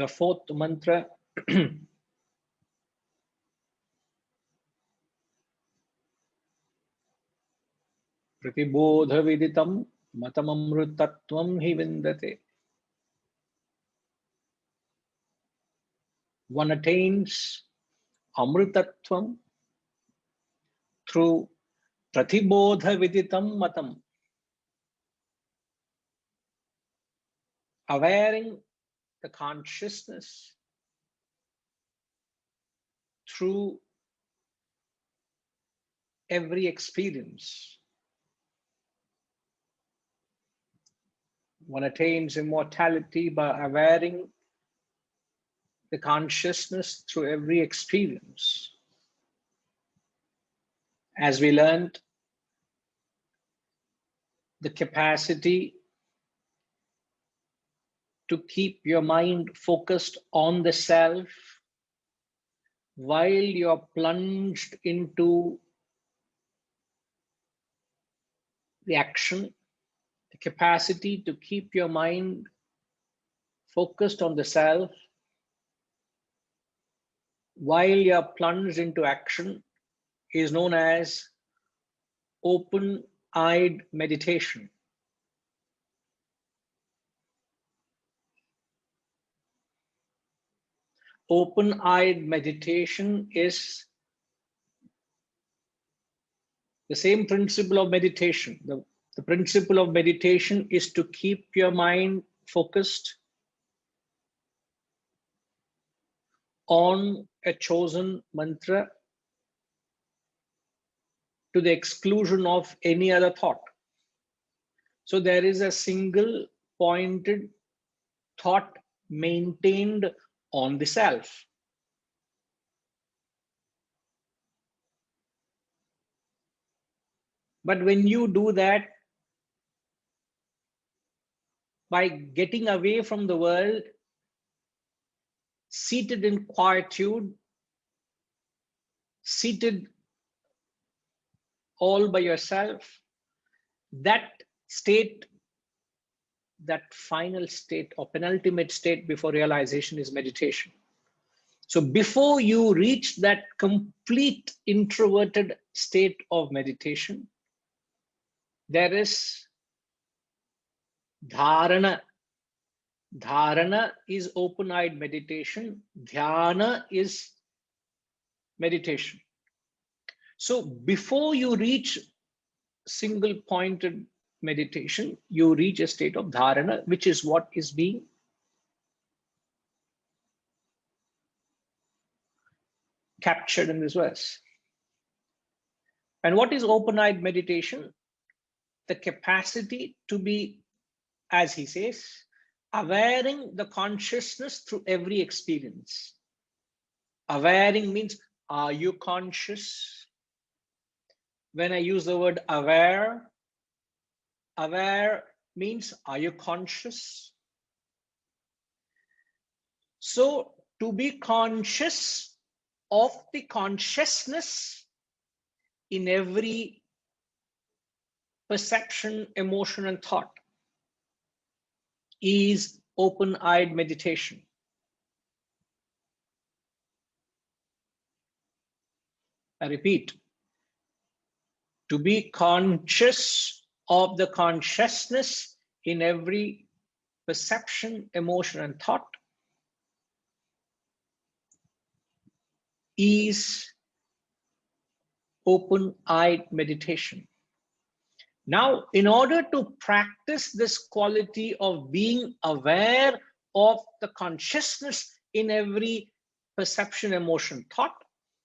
The fourth mantra. Pratibodha viditam matamamrutatvam hi vindate. One attains amrutatvam through pratibodha viditam matam, awareing the consciousness through every experience. One attains immortality by awareing the consciousness through every experience. As we learned, the capacity to keep your mind focused on the self while you're plunged into the action, the capacity to keep your mind focused on the self while you're plunged into action is known as open-eyed meditation. Open-eyed meditation is the same principle of meditation. The principle of meditation is to keep your mind focused on a chosen mantra to the exclusion of any other thought. So there is a single pointed thought maintained on the self. But when you do that by getting away from the world, seated in quietude, seated all by yourself, that state, that final state or penultimate state before realization is meditation. So before you reach that complete introverted state of meditation, there is dharana. Dharana is open-eyed meditation. Dhyana is meditation. So before you reach single-pointed meditation, you reach a state of dharana, which is what is being captured in this verse. And what is open-eyed meditation? The capacity to be, as he says, awareing the consciousness through every experience. Awareing means, are you conscious? When I use the word aware, aware means, are you conscious? So to be conscious of the consciousness in every perception, emotion, and thought is open-eyed meditation. I repeat, to be conscious of the consciousness in every perception, emotion, and thought is open-eyed meditation. Now, in order to practice this quality of being aware of the consciousness in every perception, emotion, thought,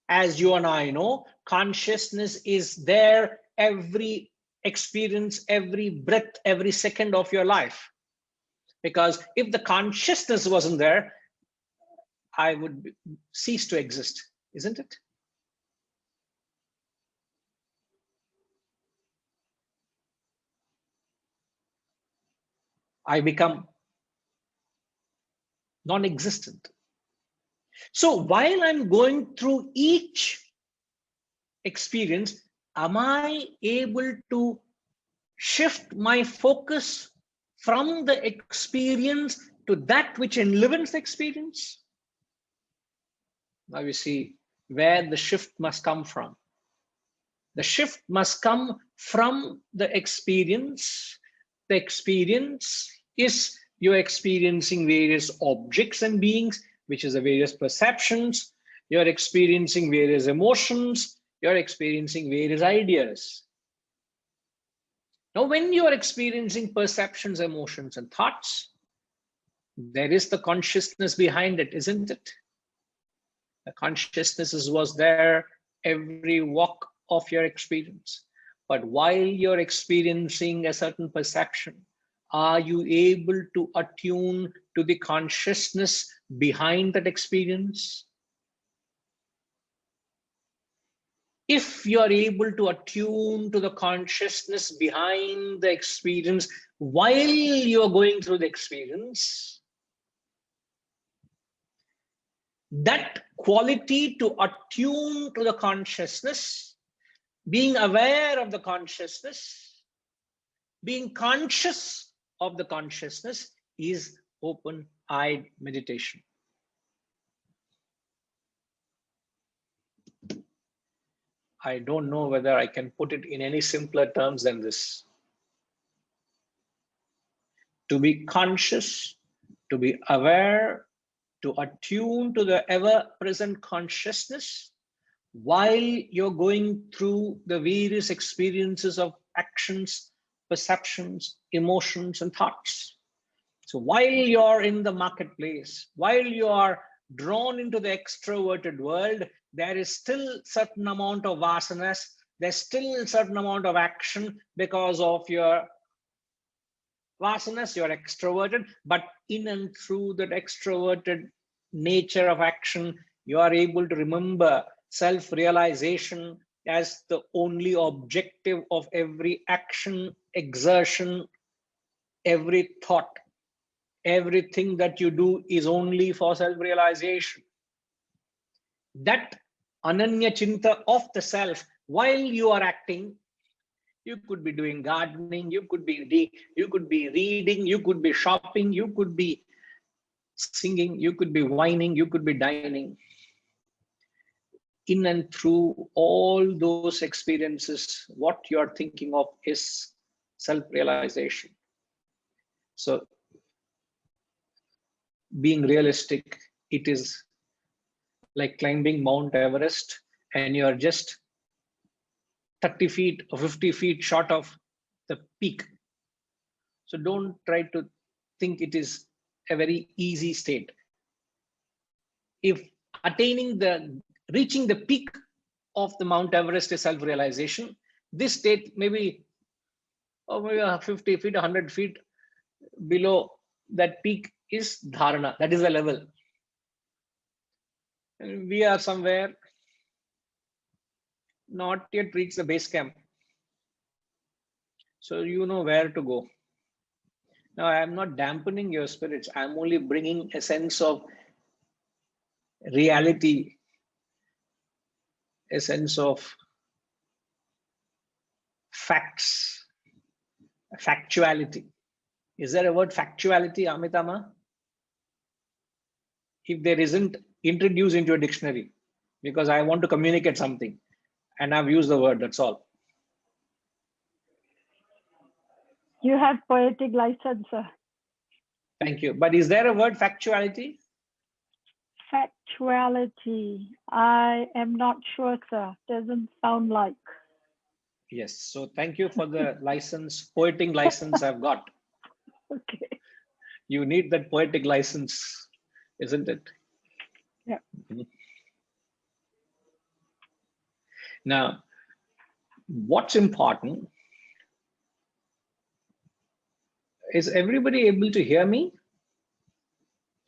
as you and I know, consciousness is there every experience, every breath, every second of your life. Because if the consciousness wasn't there, I would cease to exist, isn't it? I become non-existent. So while I'm going through each experience, am I able to shift my focus from the experience to that which enlivens the experience. Now you see where the shift must come from. The shift must come from the experience. The experience is you're experiencing various objects and beings, which is the various perceptions. You're experiencing various emotions. You're experiencing various ideas. Now, when you are experiencing perceptions, emotions, and thoughts, there is the consciousness behind it, isn't it? The consciousness was there every walk of your experience. But while you're experiencing a certain perception, are you able to attune to the consciousness behind that experience? If you are able to attune to the consciousness behind the experience while you're going through the experience, that quality to attune to the consciousness, being aware of the consciousness, being conscious of the consciousness, is open-eyed meditation. I don't know whether I can put it in any simpler terms than this. To be conscious, to be aware, to attune to the ever-present consciousness while you're going through the various experiences of actions, perceptions, emotions, and thoughts. So while you're in the marketplace, while you are drawn into the extroverted world, there is still certain amount of vasanas, there's still certain amount of action because of your vasanas, you're extroverted, but in and through that extroverted nature of action, you are able to remember self-realization as the only objective of every action, exertion, every thought. Everything that you do is only for self-realization. That ananya chinta of the self, while you are acting, you could be doing gardening, you could be reading, you could be shopping, you could be singing, you could be whining, you could be dining. In and through all those experiences, what you are thinking of is self-realization. So being realistic, it is like climbing Mount Everest and you are just 30 feet or 50 feet short of the peak. So don't try to think it is a very easy state. If reaching the peak of the Mount Everest is self-realization, this state maybe 50 feet, 100 feet below that peak is dharana. That is the level. And we are somewhere not yet reached the base camp. So you know where to go. Now, I am not dampening your spirits. I'm only bringing a sense of reality, a sense of facts, factuality. Is there a word factuality, Amitama? If there isn't, introduce into a dictionary, because I want to communicate something and I've used the word, that's all. You have poetic license, sir. Thank you. But is there a word factuality? Factuality. I am not sure, sir. Doesn't sound like. Yes. So thank you for the license, poetic license I've got. Okay. You need that poetic license, isn't it? Yeah. Now, what's important is everybody able to hear me?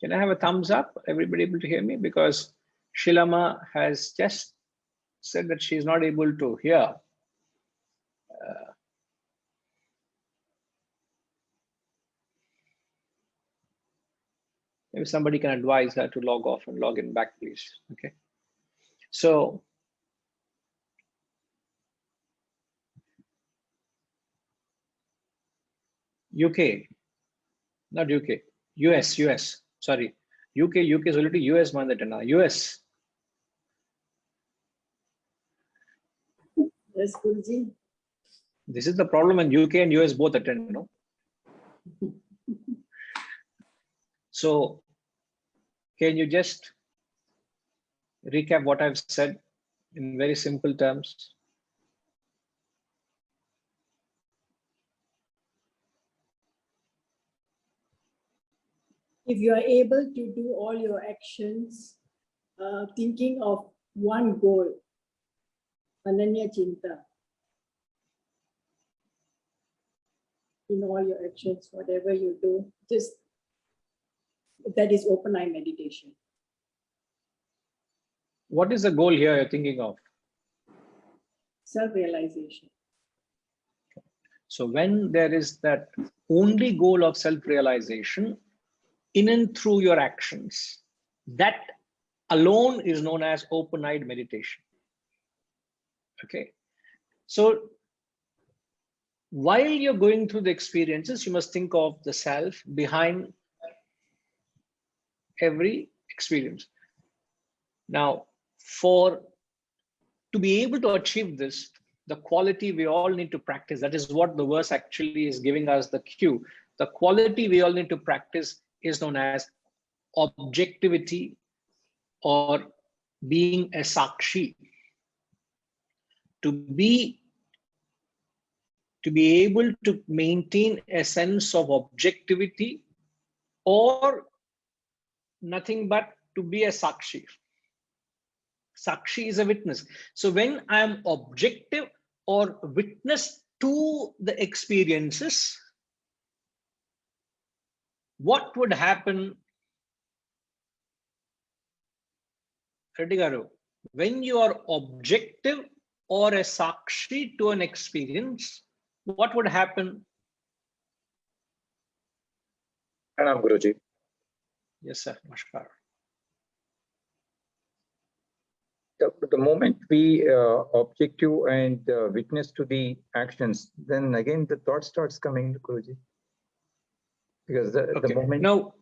Can I have a thumbs up? Everybody able to hear me? Because Shilama has just said that she's not able to hear. Maybe somebody can advise her to log off and log in back, please. Okay. So UK, not UK. US. Sorry. UK solitary, US mandate. US. Yes, Guruji. This is the problem when UK and US both attend, no? So can you just recap what I've said in very simple terms? If you are able to do all your actions thinking of one goal, Ananya Chinta, in all your actions, whatever you do, just that is open eye meditation. What is the goal here you're thinking of? Self-realization. So when there is that only goal of self-realization in and through your actions, that alone is known as open-eyed meditation. Okay. So while you're going through the experiences, you must think of the self behind every experience. Now, to be able to achieve this, the quality we all need to practice, that is what the verse actually is giving us the cue. The quality we all need to practice is known as objectivity, or being a sakshi. To be able to maintain a sense of objectivity, or nothing but to be a sakshi. Sakshi is a witness. So when I am objective or witness to the experiences, what would happen, Reddy Garu? When you are objective or a sakshi to an experience, what would happen? Pranam, Guruji. Yes, sir. Namaskar. The moment we objective and witness to the actions, then again the thought starts coming, Guruji. Because the moment. Now,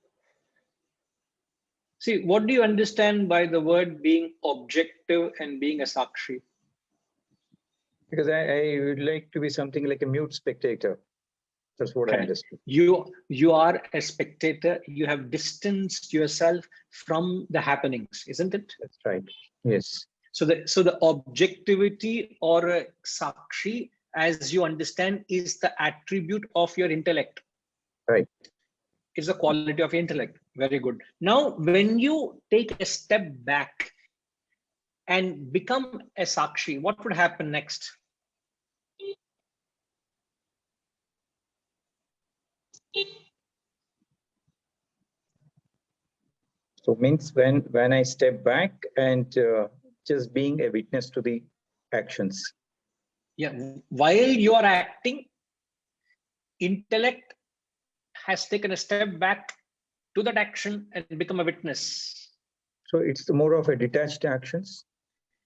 see, what do you understand by the word being objective and being a sakshi? Because I would like to be something like a mute spectator. That's what I understood. You are a spectator. You have distanced yourself from the happenings, isn't it? That's right. Yes. So the objectivity or a sakshi, as you understand, is the attribute of your intellect. Right. It's the quality of intellect. Very good. Now, when you take a step back and become a sakshi, what would happen next? So means when I step back and just being a witness to the actions. Yeah. While you are acting, intellect has taken a step back to that action and become a witness. So it's more of a detached actions.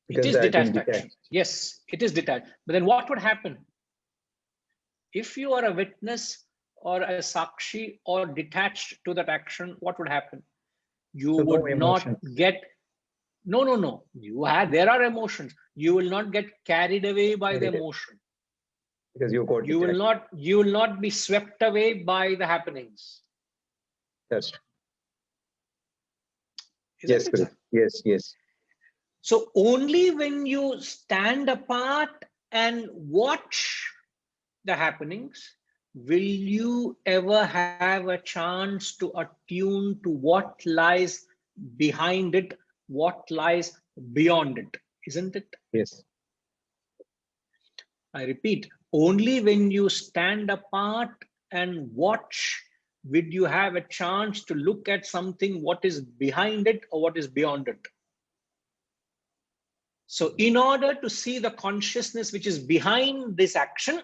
It is detached action. Yes, it is detached. But then what would happen? If you are a witness or a sakshi or detached to that action, what would happen? You So would no not get, no. There are emotions. You will not get carried away by the emotion. Because you got you will not be swept away by the happenings. That's true. Yes, yes. So only when you stand apart and watch the happenings will you ever have a chance to attune to what lies behind it, what lies beyond it, isn't it? Yes. I repeat, only when you stand apart and watch will you have a chance to look at something, what is behind it or what is beyond it. So in order to see the consciousness which is behind this action,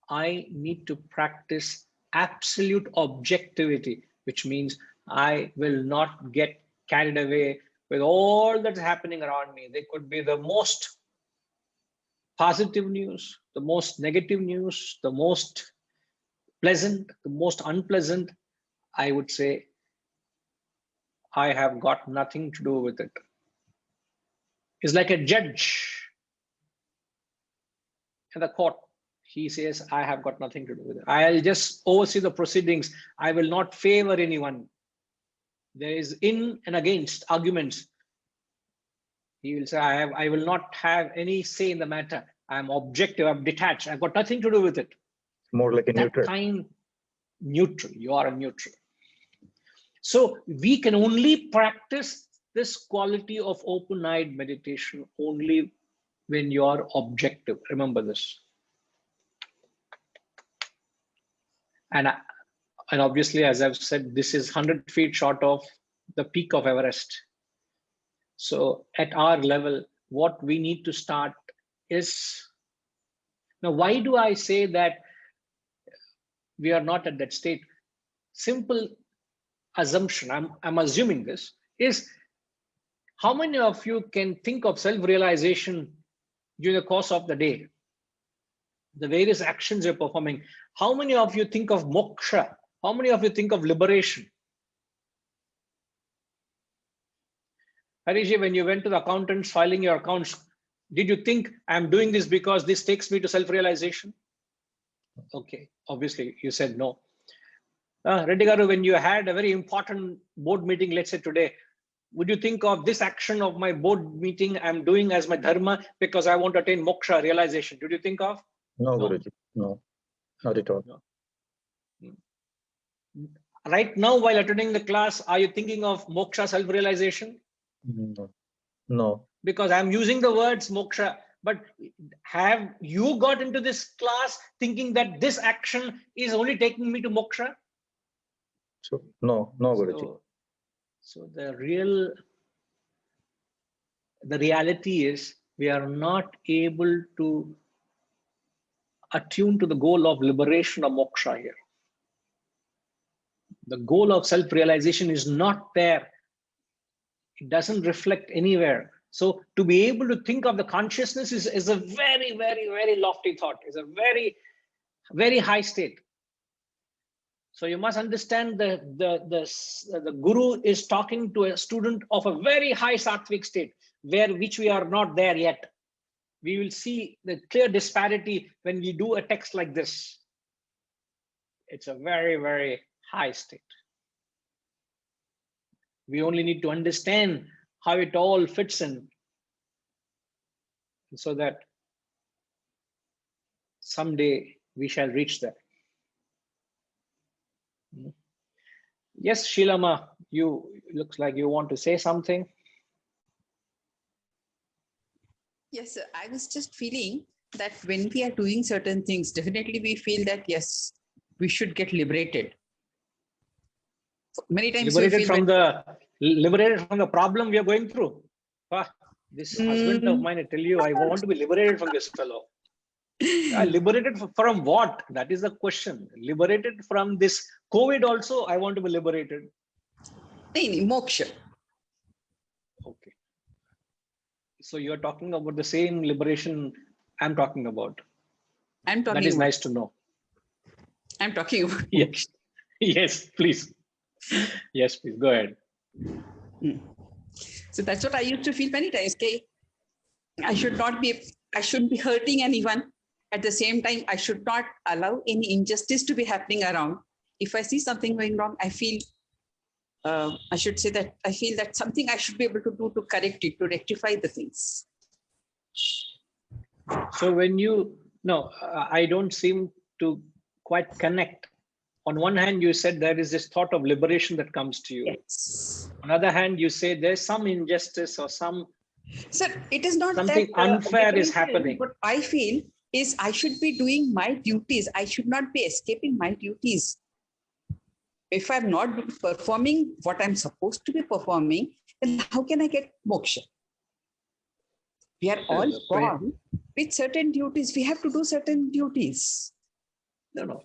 I need to practice absolute objectivity, which means I will not get carried away with all that's happening around me. They could be the most positive news, the most negative news, the most pleasant, the most unpleasant, I would say, I have got nothing to do with it. It's like a judge in the court. He says, I have got nothing to do with it. I'll just oversee the proceedings. I will not favor anyone. There is in and against arguments. He will say, I will not have any say in the matter. I'm objective, I'm detached. I've got nothing to do with it. More like a That neutral. kind, neutral, you are a neutral. So we can only practice this quality of open-eyed meditation only when you are objective. Remember this. And obviously, as I've said, this is 100 feet short of the peak of Everest. So at our level, what we need to start is, now why do I say that we are not at that state? Simple assumption, I'm assuming this, is how many of you can think of self-realization during the course of the day? The various actions you're performing. How many of you think of moksha? How many of you think of liberation? Harish, when you went to the accountants filing your accounts, did you think I'm doing this because this takes me to self-realization? Okay, obviously you said no. Reddy Garu, when you had a very important board meeting, let's say today, would you think of this action of my board meeting I'm doing as my dharma because I want to attain moksha realization? Did you think of? No, No. Guruji. No, not at all. No. Right now, while attending the class, are you thinking of moksha self-realization? No. No. Because I'm using the words moksha, but have you got into this class thinking that this action is only taking me to moksha? So no, Guruji. So the reality is we are not able to attune to the goal of liberation or moksha here. The goal of self-realization is not there. It doesn't reflect anywhere. So to be able to think of the consciousness is a very, very, very lofty thought. It's a very, very high state. So you must understand the guru is talking to a student of a very high sattvic state, which we are not there yet. We will see the clear disparity when we do a text like this. It's a very, very high state. We only need to understand how it all fits in, so that someday we shall reach there. Yes, Shilama, you looks like you want to say something. Yes, sir. I was just feeling that when we are doing certain things, definitely we feel that, yes, we should get liberated. Many times liberated from the problem we are going through. This husband of mine, I tell you, I want to be liberated from this fellow. Liberated from what? That is the question. Liberated from this COVID also, I want to be liberated. Moksha. Okay. So you're talking about the same liberation I'm talking about. That is nice to know. I'm talking about yes. Yes, please. Yes, please go ahead. So that's what I used to feel many times. Okay, I shouldn't be hurting anyone. At the same time, I should not allow any injustice to be happening around. If I see something going wrong, I feel, I should say that I feel that something I should be able to do to correct it, to rectify the things. So when I don't seem to quite connect. On one hand, you said there is this thought of liberation that comes to you. Yes. On the other hand, you say there's some injustice or some. Sir, it is not something that, unfair is happening. What I feel is I should be doing my duties. I should not be escaping my duties. If I'm not performing what I'm supposed to be performing, then how can I get moksha? We are all born with certain duties. We have to do certain duties. No.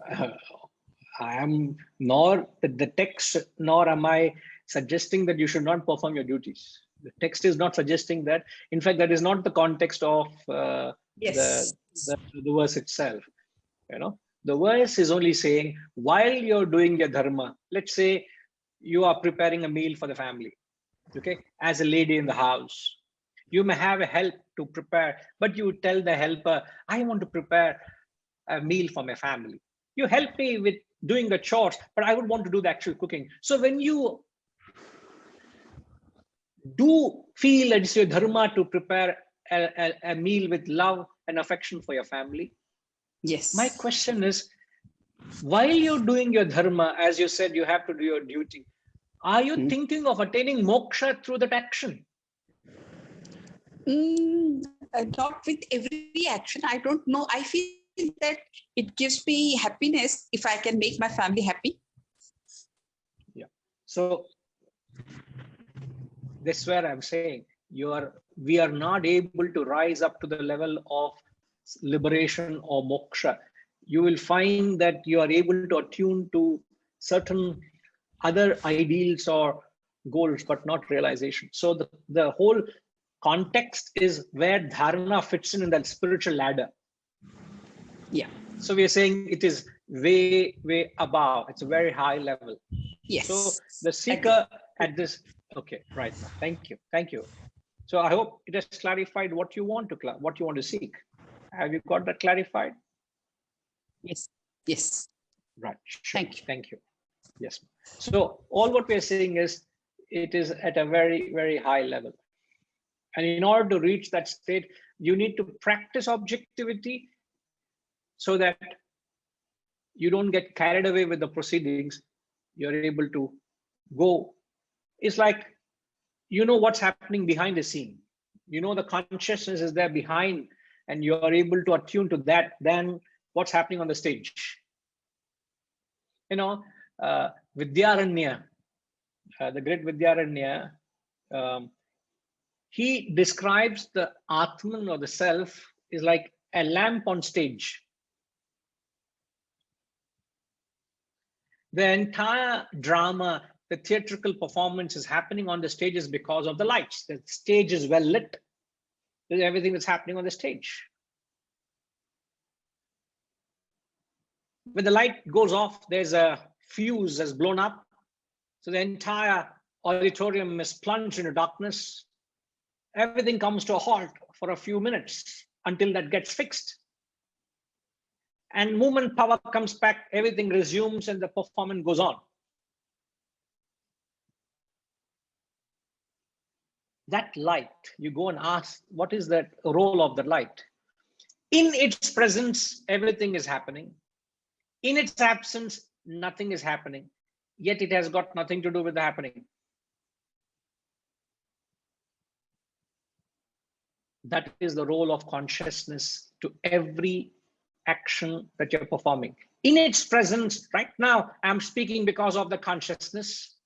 I am nor the text, nor am I suggesting that you should not perform your duties. The text is not suggesting that. In fact, that is not the context of the verse itself. The verse is only saying, while you're doing your dharma, let's say you are preparing a meal for the family, okay, as a lady in the house. You may have a help to prepare, but you tell the helper, I want to prepare a meal for my family. You help me with doing the chores, but I would want to do the actual cooking. So when you do feel it's your dharma to prepare a meal with love and affection for your family, Yes. my question is, while you're doing your dharma, as you said, you have to do your duty, are you thinking of attaining moksha through that action? Not with every action. I don't know. I feel that it gives me happiness if I can make my family happy. Yeah. So that's where I'm saying we are not able to rise up to the level of liberation or moksha. You will find that you are able to attune to certain other ideals or goals, but not realization. So the whole context is where dharana fits in that spiritual ladder. Yeah. So we are saying it is way, way above. It's a very high level. Yes. So the seeker at this, okay, right. Thank you. Thank you. So I hope it has clarified what you want to seek. Have you got that clarified? Yes. Yes. Right. Sure. Thank you. Thank you. Yes. So all what we are saying is it is at a very, very high level. And in order to reach that state, you need to practice objectivity so that you don't get carried away with the proceedings. You're able to go. It's like, you know what's happening behind the scene. You know the consciousness is there behind, and you are able to attune to that than what's happening on the stage. You know, Vidyaranya, the great Vidyaranya, he describes the Atman or the self is like a lamp on stage. The entire drama, the theatrical performance is happening on the stages because of the lights. The stage is well lit. There's everything that's happening on the stage. When the light goes off, there's a fuse that's blown up. So the entire auditorium is plunged into darkness. Everything comes to a halt for a few minutes until that gets fixed. And movement power comes back, everything resumes, and the performance goes on. That light, you go and ask, what is that role of the light? In its presence, everything is happening. In its absence, nothing is happening. Yet it has got nothing to do with the happening. That is the role of consciousness to every action that you're performing. In its presence, right now, I'm speaking because of the consciousness.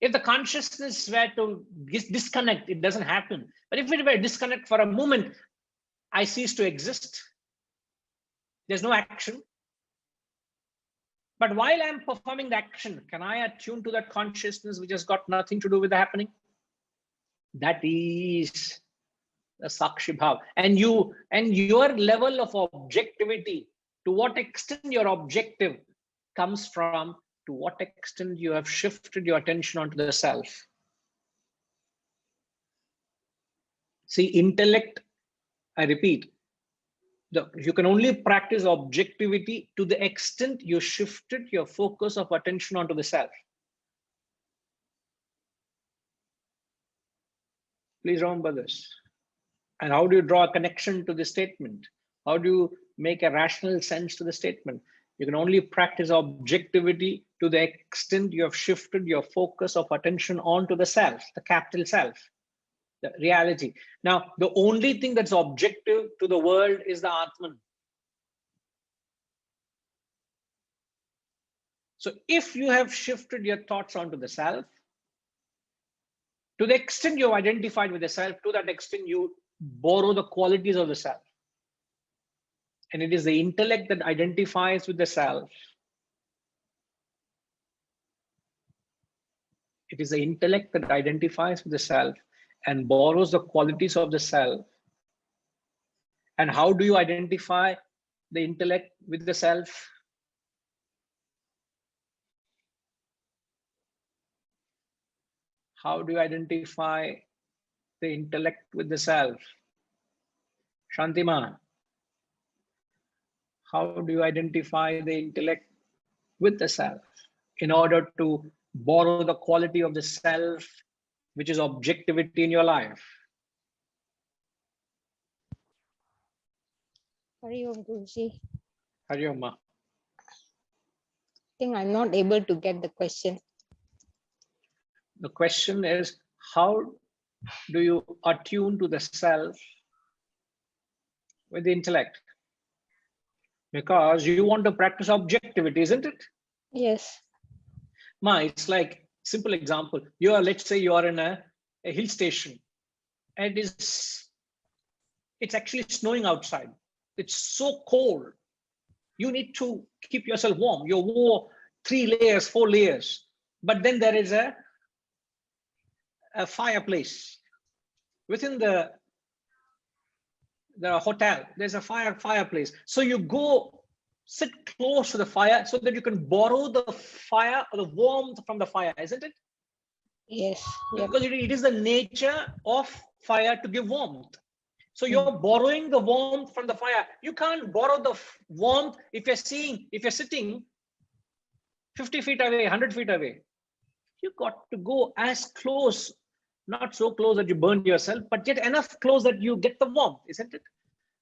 If the consciousness were to disconnect, it doesn't happen. But if it were disconnect for a moment, I cease to exist. There's no action. But while I'm performing the action, can I attune to that consciousness which has got nothing to do with the happening? That is the Sakshi Bhav. And your level of objectivity, to what extent your objective comes from, to what extent you have shifted your attention onto the self. See, intellect, I repeat, you can only practice objectivity to the extent you shifted your focus of attention onto the self. Please remember this. And how do you draw a connection to the statement? How do you make a rational sense to the statement? You can only practice objectivity to the extent you have shifted your focus of attention onto the self, the capital self, the reality. Now, the only thing that's objective to the world is the Atman. So if you have shifted your thoughts onto the self, to the extent you've identified with the self, to that extent you borrow the qualities of the self. And it is the intellect that identifies with the self. It is the intellect that identifies with the self and borrows the qualities of the self. And how do you identify the intellect with the self? How do you identify the intellect with the self? Shantima, how do you identify the intellect with the self in order to borrow the quality of the self, which is objectivity in your life? Hari Om Guruji. Hari Om Ma. I think I'm not able to get the question. The question is, how do you attune to the self with the intellect? Because you want to practice objectivity, isn't it? Yes. Ma, it's like simple example. You are, let's say you are in a hill station and it's actually snowing outside. It's so cold. You need to keep yourself warm. You wore 3 layers, 4 layers, but then there is a fireplace within the hotel. There's a fireplace. So you go sit close to the fire so that you can borrow the fire or the warmth from the fire, isn't it? Yes. Yep. Because it is the nature of fire to give warmth. So you're borrowing the warmth from the fire. You can't borrow the warmth if you're sitting 50 feet away, 100 feet away. You got to go as close, not so close that you burn yourself, but yet enough close that you get the warmth, isn't it?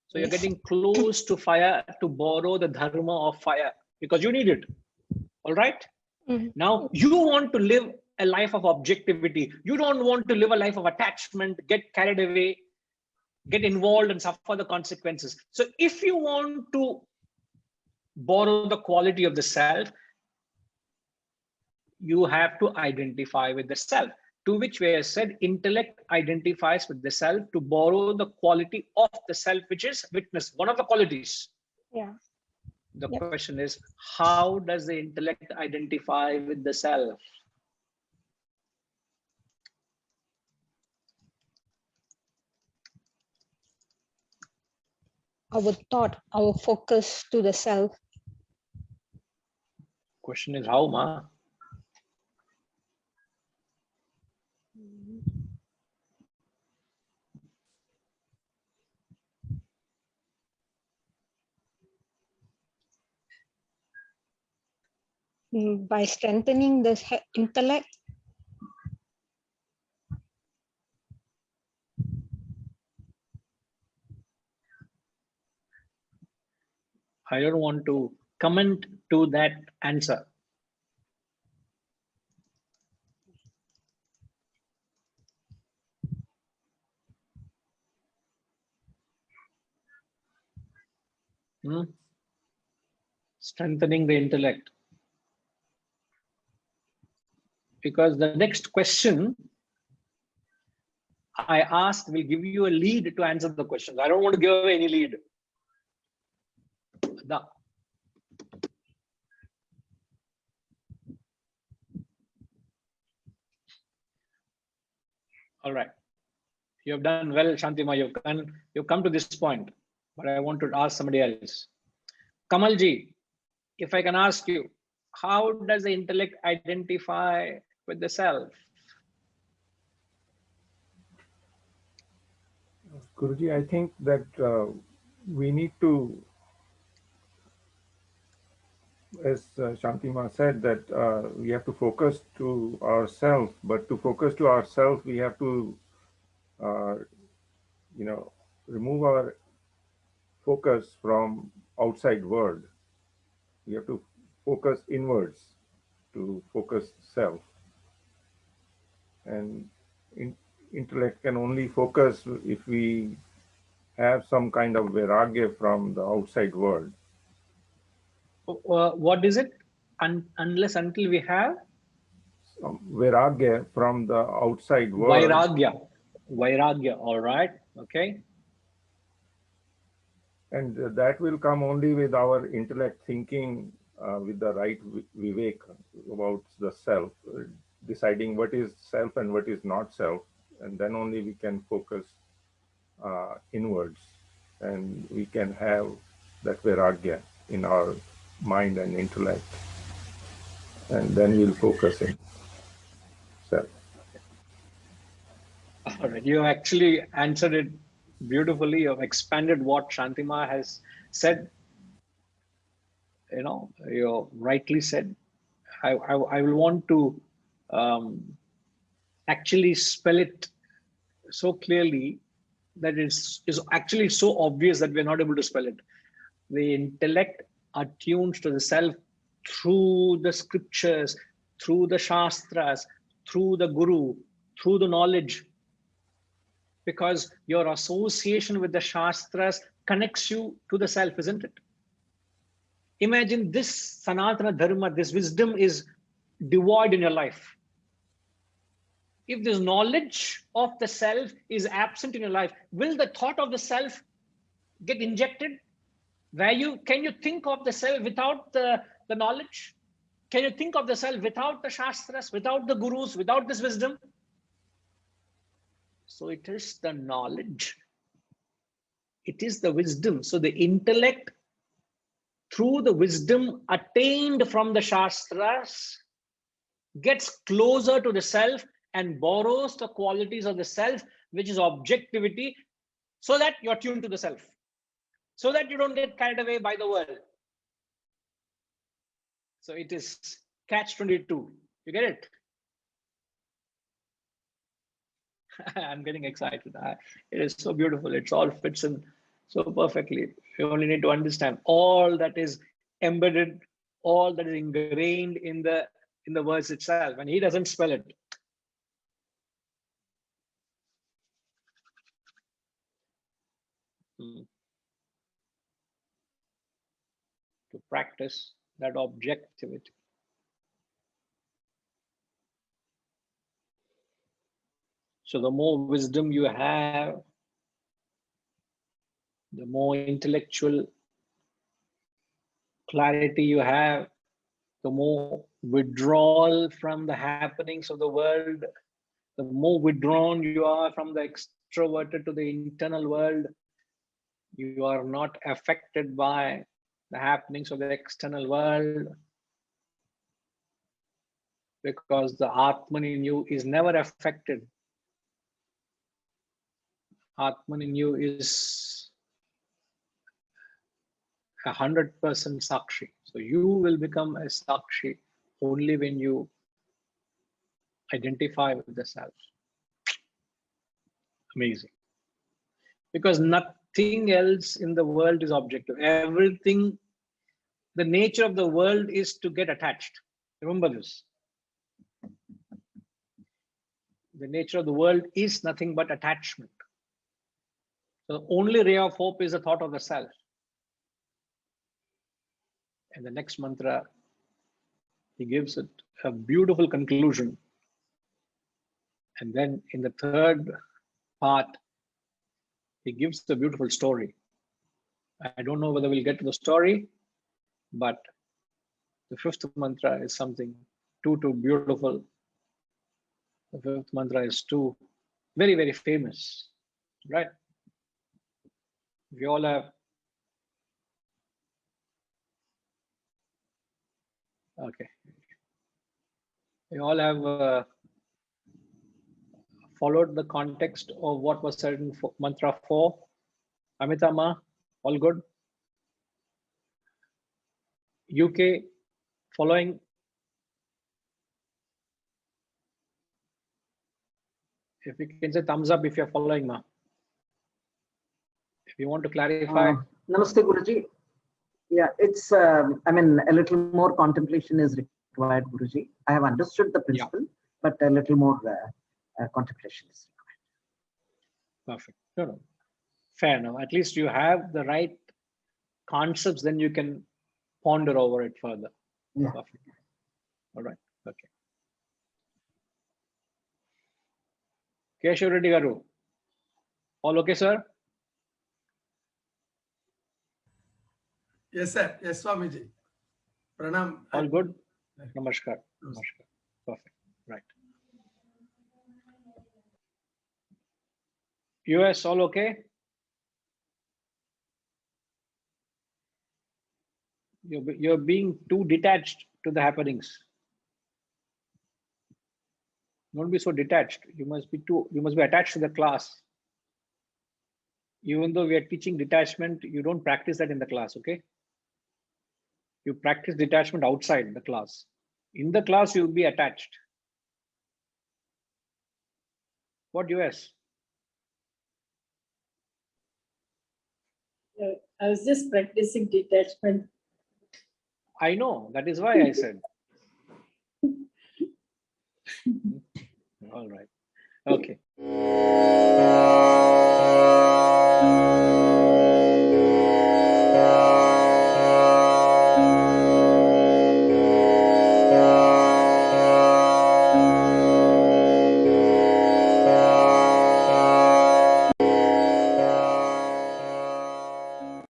So you're Yes. getting close to fire to borrow the dharma of fire because you need it. All right. Mhm. Now you want to live a life of objectivity. You don't want to live a life of attachment, get carried away, get involved and suffer the consequences. So if you want to borrow the quality of the self, you have to identify with the self, to which we have said intellect identifies with the self to borrow the quality of the self, which is witness, one of the qualities. Yeah. The Yep. question is, how does the intellect identify with the self? Our thought, our focus to the self. Question is how, Ma? By strengthening the intellect. I don't want to comment to that answer. Strengthening the intellect. Because the next question I asked will give you a lead to answer the questions. I don't want to give away any lead. All right. You have done well, Shantima. You've come to this point, but I want to ask somebody else. Kamalji, if I can ask you, how does the intellect identify with the self? Guruji, I think that we need to, as Shantima said, that we have to focus to ourselves, but to focus to ourselves, we have to, remove our focus from outside world. We have to focus inwards to focus self. And intellect can only focus if we have some kind of vairagya from the outside world. What is it? Unless until we have Vairagya from the outside world. Vairagya, all right, okay. And that will come only with our intellect thinking with the right vivek about the self, deciding what is self and what is not self. And then only we can focus inwards and we can have that vairagya in our mind and intellect. And then we'll focus in self. All right, you actually answered it beautifully. You've expanded what Shantima has said. You know, you rightly said. I will want to actually spell it so clearly that is actually so obvious that we're not able to spell it. The intellect attunes to the self through the scriptures, through the shastras, through the guru, through the knowledge, because your association with the shastras connects you to the self, isn't it? Imagine this Sanatana Dharma, this wisdom is devoid in your life. If this knowledge of the self is absent in your life, will the thought of the self get injected? Can you think of the self without the knowledge? Can you think of the self without the shastras, without the gurus, without this wisdom? So it is the knowledge. It is the wisdom. So the intellect, through the wisdom attained from the shastras, gets closer to the self and borrows the qualities of the self, which is objectivity, so that you're tuned to the self, so that you don't get carried away by the world. So it is catch 22. You get it? I'm getting excited. It is so beautiful. It all fits in so perfectly. You only need to understand all that is embedded, all that is ingrained in the words itself, and he doesn't spell it. To practice that objectivity. So the more wisdom you have, the more intellectual clarity you have, the more withdrawal from the happenings of the world, the more withdrawn you are from the extroverted to the internal world. You are not affected by the happenings of the external world, because the Atman in you is never affected. Atman in you is 100% Sakshi. So you will become a Sakshi only when you identify with the self. Amazing. Because nothing else in the world is objective. Everything, the nature of the world is to get attached. Remember this. The nature of the world is nothing but attachment. The only ray of hope is the thought of the self. And the next mantra, he gives it a beautiful conclusion. And then in the third part, he gives the beautiful story. I don't know whether we'll get to the story, but the fifth mantra is something too beautiful. The fifth mantra is too very, very famous, right? We all have. Okay. We all have followed the context of what was said in mantra 4. Amita Ma, all good? UK, following? If you can say thumbs up if you're following, Ma. If you want to clarify. Namaste, Guruji. Yeah, it's, I mean, a little more contemplation is required, Guruji. I have understood the principle, but a little more contemplation is required. Perfect. No. Fair enough. At least you have the right concepts, then you can ponder over it further. Yeah. Perfect. All right. Okay. Keshav Reddy Garu. All okay, sir? Yes, sir. Yes, Swamiji. Pranam. All good? Namaskar. Namaskar. Perfect. Right. US, all okay? You're being too detached to the happenings. Don't be so detached. You must be attached to the class. Even though we are teaching detachment, you don't practice that in the class, okay? You practice detachment outside the class. In the class, you'll be attached. What US? I was just practicing detachment. I know, that is why I said. All right. Okay.